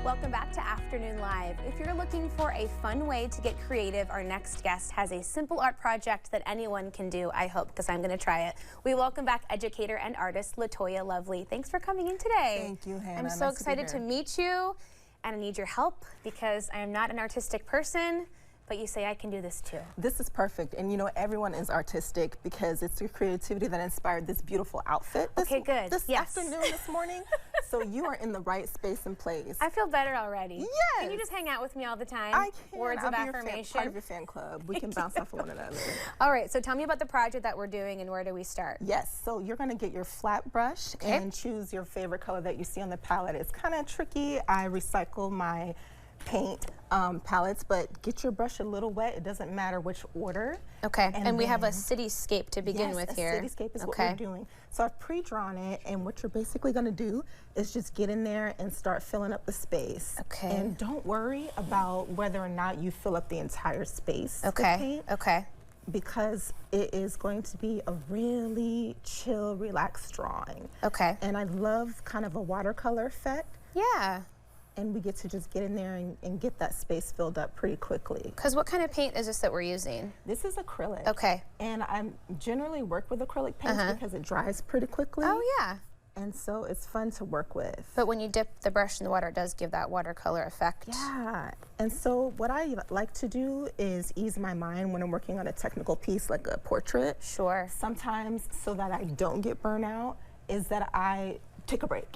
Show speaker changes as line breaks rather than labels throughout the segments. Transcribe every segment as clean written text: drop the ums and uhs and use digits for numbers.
Welcome back to Afternoon Live. If you're looking for a fun way to get creative, our next guest has a simple art project that anyone can do, I hope, because I'm going to try it. We welcome back educator and artist Latoya Lovely. Thanks for coming in today.
Thank you, Hannah.
I'm so excited to meet you, and I need your help because I am not an artistic person, but you say I can do this too.
This is perfect, and you know everyone is artistic because it's your creativity that inspired this beautiful outfit.
Okay, good.
This afternoon, this morning. So you are in the right space and place.
I feel better already.
Yes.
Can you just hang out with me all the time?
I can.
Words of affirmation.
Part of your fan club. We can bounce off of one another.
All right. So tell me about the project that we're doing and where do we start?
Yes. So you're going to get your flat brush and choose your favorite color that you see on the palette. It's kind of tricky. I recycle my paint palettes, but get your brush a little wet. It doesn't matter which order.
Okay, and we have a cityscape to begin with here.
Cityscape is what we're doing. So I've pre-drawn it, and what you're basically going to do is just get in there and start filling up the space.
Okay.
And don't worry about whether or not you fill up the entire space.
Okay.
With paint,
okay.
Because it is going to be a really chill, relaxed drawing.
Okay.
And I love kind of a watercolor effect.
Yeah.
And we get to just get in there and get that space filled up pretty quickly.
Because what kind of paint is this that we're using?
This is acrylic.
Okay.
And I generally work with acrylic paints because it dries pretty quickly.
Oh, yeah.
And so it's fun to work with.
But when you dip the brush in the water, it does give that watercolor effect.
Yeah. And so what I like to do is ease my mind when I'm working on a technical piece like a portrait.
Sure.
Sometimes, so that I don't get burnt out, is that I take a break.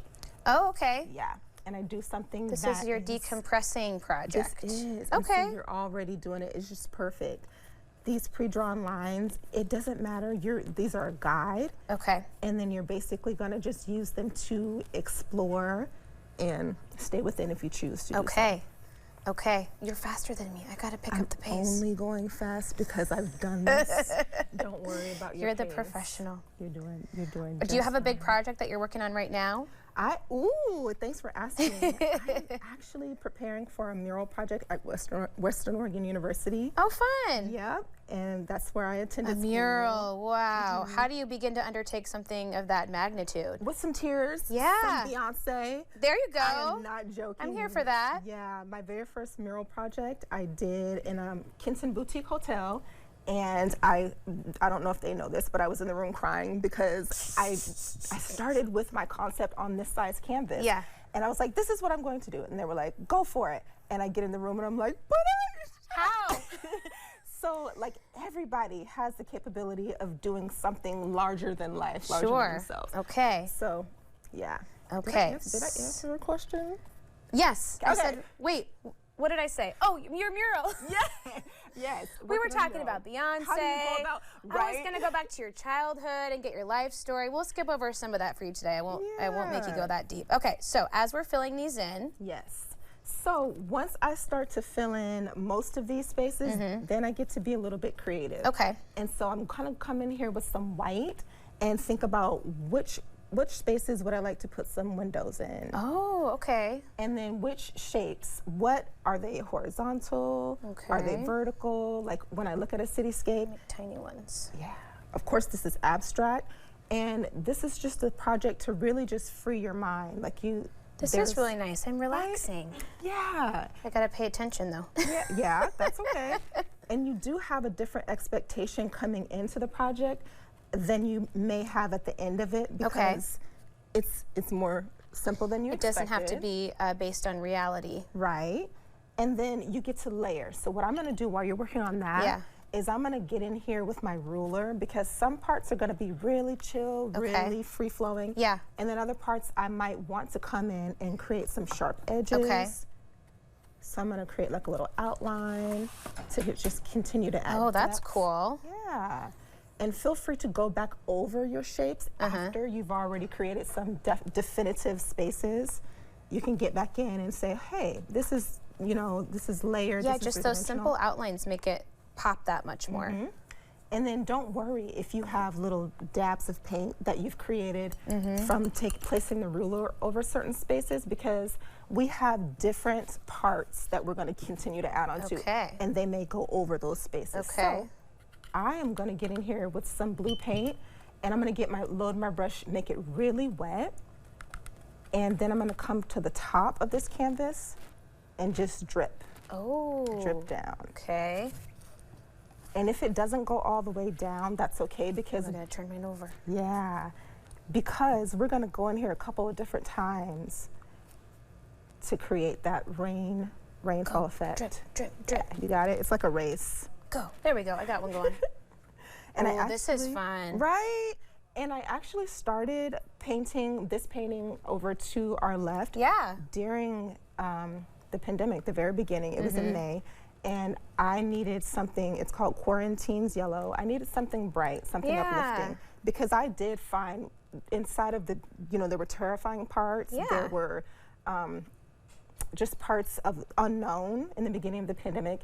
Oh, okay.
Yeah. And I do something
This is your decompressing project.
This is.
Okay.
And so you're already doing it. It's just perfect. These pre-drawn lines, it doesn't matter. These are a guide.
Okay.
And then you're basically going to just use them to explore and stay within if you choose to.
Okay. Okay. You're faster than me. I got to pick up the pace.
I'm only going fast because I've done this. Don't worry about your
You're the
pace.
Professional.
You're doing.
Do you have a big project that you're working on right now?
Ooh, thanks for asking. I'm actually preparing for a mural project at Western Oregon University.
Oh, fun.
Yep, and that's where I attended school.
A mural, wow. How do you begin to undertake something of that magnitude?
With some tears, some Beyonce.
There you go.
I am not joking.
I'm here for that.
Yeah, my very first mural project I did in a Kenton Boutique Hotel. And I don't know if they know this, but I was in the room crying because I started with my concept on this size canvas.
Yeah.
And I was like, this is what I'm going to do. And they were like, go for it. And I get in the room and I'm like, but
how?
So like everybody has the capability of doing something larger than life, larger than themselves.
Okay.
So, yeah.
Okay.
Did I answer your question?
Yes.
Okay.
I said, wait. What did I say? Oh, your mural.
Yeah. Yes.
We were talking about Beyonce.
How do you go about,
I was gonna go back to your childhood and get your life story. We'll skip over some of that for you today. I won't make you go that deep. Okay, so as we're filling these in.
Yes. So once I start to fill in most of these spaces, then I get to be a little bit creative.
Okay.
And so I'm gonna come in here with some white and think about which spaces would I like to put some windows in.
Oh, okay.
And then which shapes, what are they horizontal?
Okay.
Are they vertical? Like when I look at a cityscape.
Make tiny ones.
Yeah. Of course, this is abstract. And this is just a project to really just free your mind. Like
This is really nice. I'm relaxing.
Right? Yeah.
I gotta pay attention though.
Yeah, that's okay. And you do have a different expectation coming into the project than you may have at the end of it because it's more simple than you expected.
It doesn't have to be based on reality.
Right. And then you get to layer. So what I'm going to do while you're working on that is I'm going to get in here with my ruler because some parts are going to be really chill, really free-flowing.
Yeah.
And then other parts I might want to come in and create some sharp edges. Okay. So I'm going to create like a little outline to just continue to add
that's
depth.
cool.
Yeah. And feel free to go back over your shapes after you've already created some definitive spaces. You can get back in and say, hey, this is, this is layered.
Yeah, just those simple outlines make it pop that much more.
And then don't worry if you have little dabs of paint that you've created from placing the ruler over certain spaces because we have different parts that we're going to continue to add on to. And they may go over those spaces. So, I am going to get in here with some blue paint and I'm going to load my brush, make it really wet. And then I'm gonna come to the top of this canvas and just drip.
Oh.
Drip down.
Okay.
And if it doesn't go all the way down, that's okay because—
I'm gonna turn mine over.
Yeah, because we're gonna go in here a couple of different times to create that rainfall effect.
Drip, drip, drip.
Yeah, you got it? It's like a race.
Go. There we go. I got one going.
And
this is fun.
Right? And I actually started painting this painting over to our left.
Yeah.
During the pandemic, the very beginning. It was in May. And I needed something, it's called Quarantine's Yellow. I needed something bright, something uplifting. Because I did find inside of the, there were terrifying parts.
Yeah.
There were just parts of unknown in the beginning of the pandemic.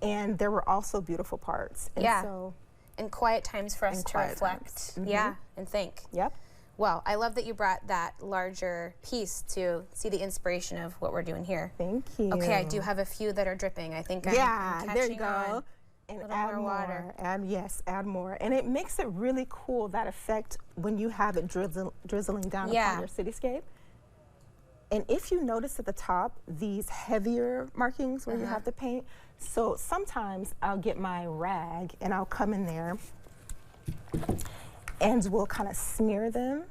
And there were also beautiful parts. And so,
and quiet times for us to reflect. Yeah, and think.
Yep.
Well, I love that you brought that larger piece to see the inspiration of what we're doing here.
Thank you.
Okay, I do have a few that are dripping. I think I'm catching
there you go.
On.
And
add more water.
Add more. And it makes it really cool, that effect, when you have it drizzling down upon your cityscape. And if you notice at the top, these heavier markings where you have the paint, so sometimes I'll get my rag and I'll come in there and we'll kind of smear them.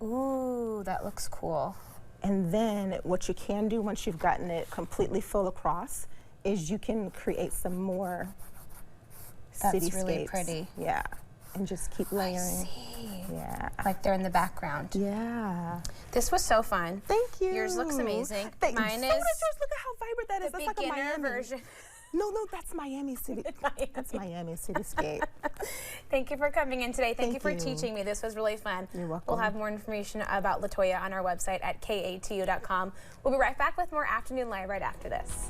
Ooh, that looks cool.
And then what you can do once you've gotten it completely full across is you can create some more cityscapes.
That's really pretty.
Yeah, and just keep layering.
I see.
Yeah.
Like they're in the background.
Yeah.
This was so fun.
Thank you.
Yours looks amazing.
Mine is. Look at how vibrant that is.
The
That's
beginner
like a Miami
version.
No, that's Miami City. That's Miami Cityscape.
Thank you for coming in today. Thank you for teaching me. This was really fun.
You're welcome.
We'll have more information about Latoya on our website at katu.com. We'll be right back with more Afternoon Live right after this.